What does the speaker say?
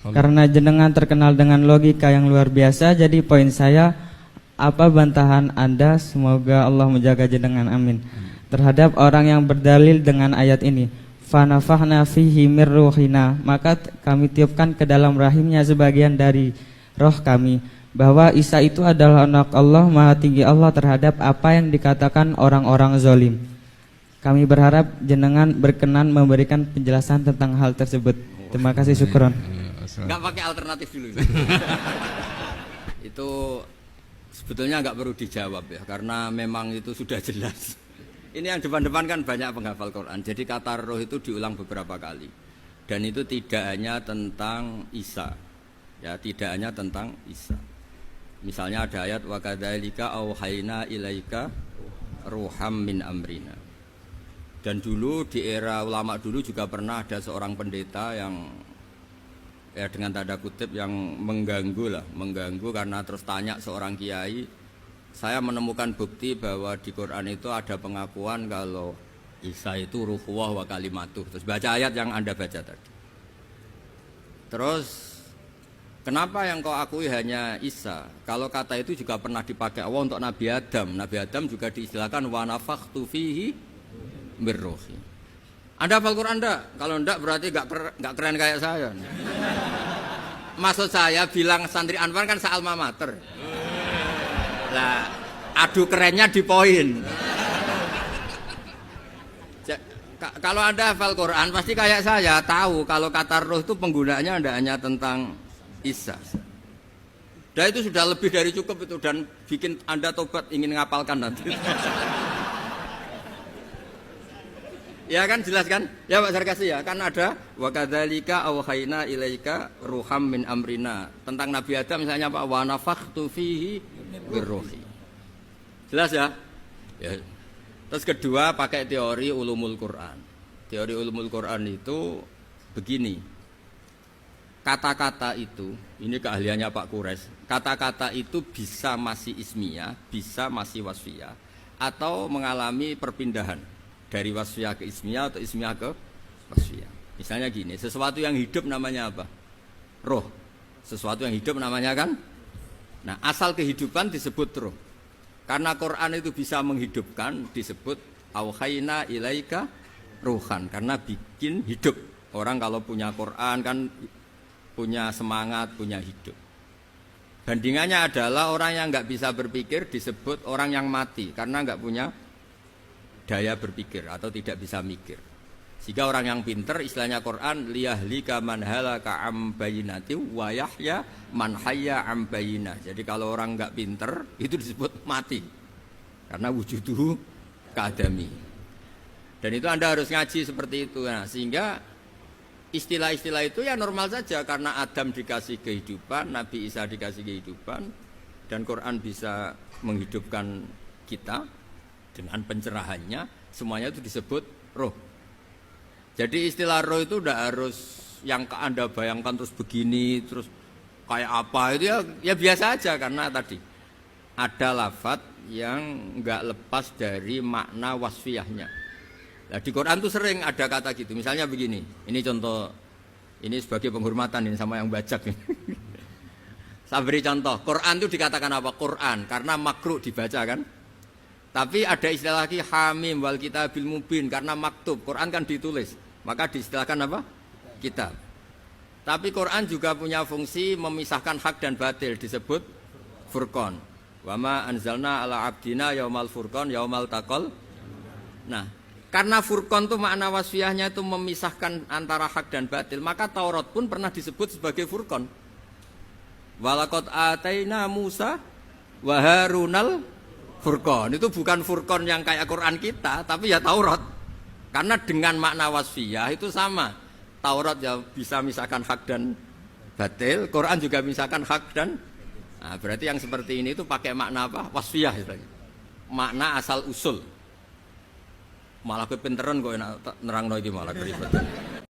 Karena jenengan terkenal dengan logika yang luar biasa, jadi poin saya, apa bantahan Anda, semoga Allah menjaga jenengan, amin, terhadap orang yang berdalil dengan ayat ini, fanafahna fihi mir ruhina, maka kami tiupkan ke dalam rahimnya sebagian dari roh kami, bahwa Isa itu adalah anak Allah, maha tinggi Allah terhadap apa yang dikatakan orang-orang zalim. Kami berharap jenengan berkenan memberikan penjelasan tentang hal tersebut. Terima kasih, syukron. Nggak pakai alternatif dulu. Itu sebetulnya nggak perlu dijawab ya, karena memang itu sudah jelas. Ini yang depan-depan kan banyak penghafal Quran. Jadi kata roh itu diulang beberapa kali. Dan itu tidak hanya tentang Isa. Ya, tidak hanya tentang Isa. Misalnya ada ayat wa kadzalika auhayna ilaika ruham min amrina. Dan dulu di era ulama dulu juga pernah ada seorang pendeta yang ya dengan tanda kutip yang mengganggu karena terus tanya seorang kiai, saya menemukan bukti bahwa di Quran itu ada pengakuan kalau Isa itu ruhullah wa kalimatuh. Terus baca ayat yang Anda baca tadi. Terus kenapa yang kau akui hanya Isa? Kalau kata itu juga pernah dipakai Allah untuk Nabi Adam. Nabi Adam juga diistilahkan wa nafakhtu fihi birruhi. Anda hafal Quran enggak? Kalau enggak berarti enggak keren kayak saya. Maksud saya bilang santri Anwar kan se-alma mater. Lah, adu kerennya di poin. Kalau Anda hafal Quran pasti kayak saya tahu kalau kata roh itu penggunaannya tidak hanya tentang Isa. Dan itu sudah lebih dari cukup itu dan bikin Anda tobat ingin ngapalkan nanti. Ya kan jelas kan? Ya Pak Sarkasi ya, kan ada wa kadzalika auhayna ilaika ruham min amrina. Tentang Nabi Adam misalnya Pak wa nafakhtu fihi birruhi. Jelas ya? Ya. Terus kedua pakai teori ulumul Quran. Teori ulumul Quran itu begini. Kata-kata itu, ini keahliannya Pak Kures. Kata-kata itu bisa masih ismiyah, bisa masih wasfiyah atau mengalami perpindahan dari wasfiyah ke ismiyah atau ismiyah ke wasfiyah. Misalnya gini, sesuatu yang hidup namanya apa? Roh. Sesuatu yang hidup namanya kan? Nah, asal kehidupan disebut roh. Karena Quran itu bisa menghidupkan, disebut auhayna ilaika ruhan. Karena bikin hidup. Orang kalau punya Quran kan punya semangat, punya hidup. Bandingannya adalah orang yang nggak bisa berpikir disebut orang yang mati. Karena nggak punya daya berpikir atau tidak bisa mikir. Sehingga orang yang pinter istilahnya Quran liyahlika man halaka am bayyinati wa yahya man hayya am bayyinah. Jadi kalau orang enggak pinter itu disebut mati. Karena wujuduhu kadami. Dan itu Anda harus ngaji seperti itu. Nah, sehingga istilah-istilah itu ya normal saja karena Adam dikasih kehidupan, Nabi Isa dikasih kehidupan dan Quran bisa menghidupkan kita dengan pencerahannya, semuanya itu disebut roh. Jadi istilah roh itu tidak harus yang Anda bayangkan terus begini, terus kayak apa, itu ya biasa aja karena tadi ada lafadz yang enggak lepas dari makna wasfiyahnya. Nah, di Quran itu sering ada kata gitu, misalnya begini, ini contoh, ini sebagai penghormatan ini sama yang baca. Saya beri contoh, Quran itu dikatakan apa? Quran, karena makruh dibaca kan? Tapi ada istilah lagi hamim wal kitabil mubin karena maktub. Quran kan ditulis, maka diistilahkan apa? Kitab. Tapi Quran juga punya fungsi memisahkan hak dan batil, disebut furqan. Wa ma anzalna ala abdina yaumal furqan yaumal taqal. Nah, karena furqan itu makna wasfiyahnya itu memisahkan antara hak dan batil, maka Taurat pun pernah disebut sebagai furqan. Walaqad ataina Musa wa Harunal Furqan. Itu bukan Furqan yang kayak Quran kita, tapi ya Taurat. Karena dengan makna wasfiyah itu sama. Taurat ya bisa misahkan hak dan batil, Quran juga misahkan hak dan berarti yang seperti ini itu pakai makna apa? Wasfiyah istilahnya. Makna asal usul. Malah kepinteran kok enak nerangno iki malah keribet.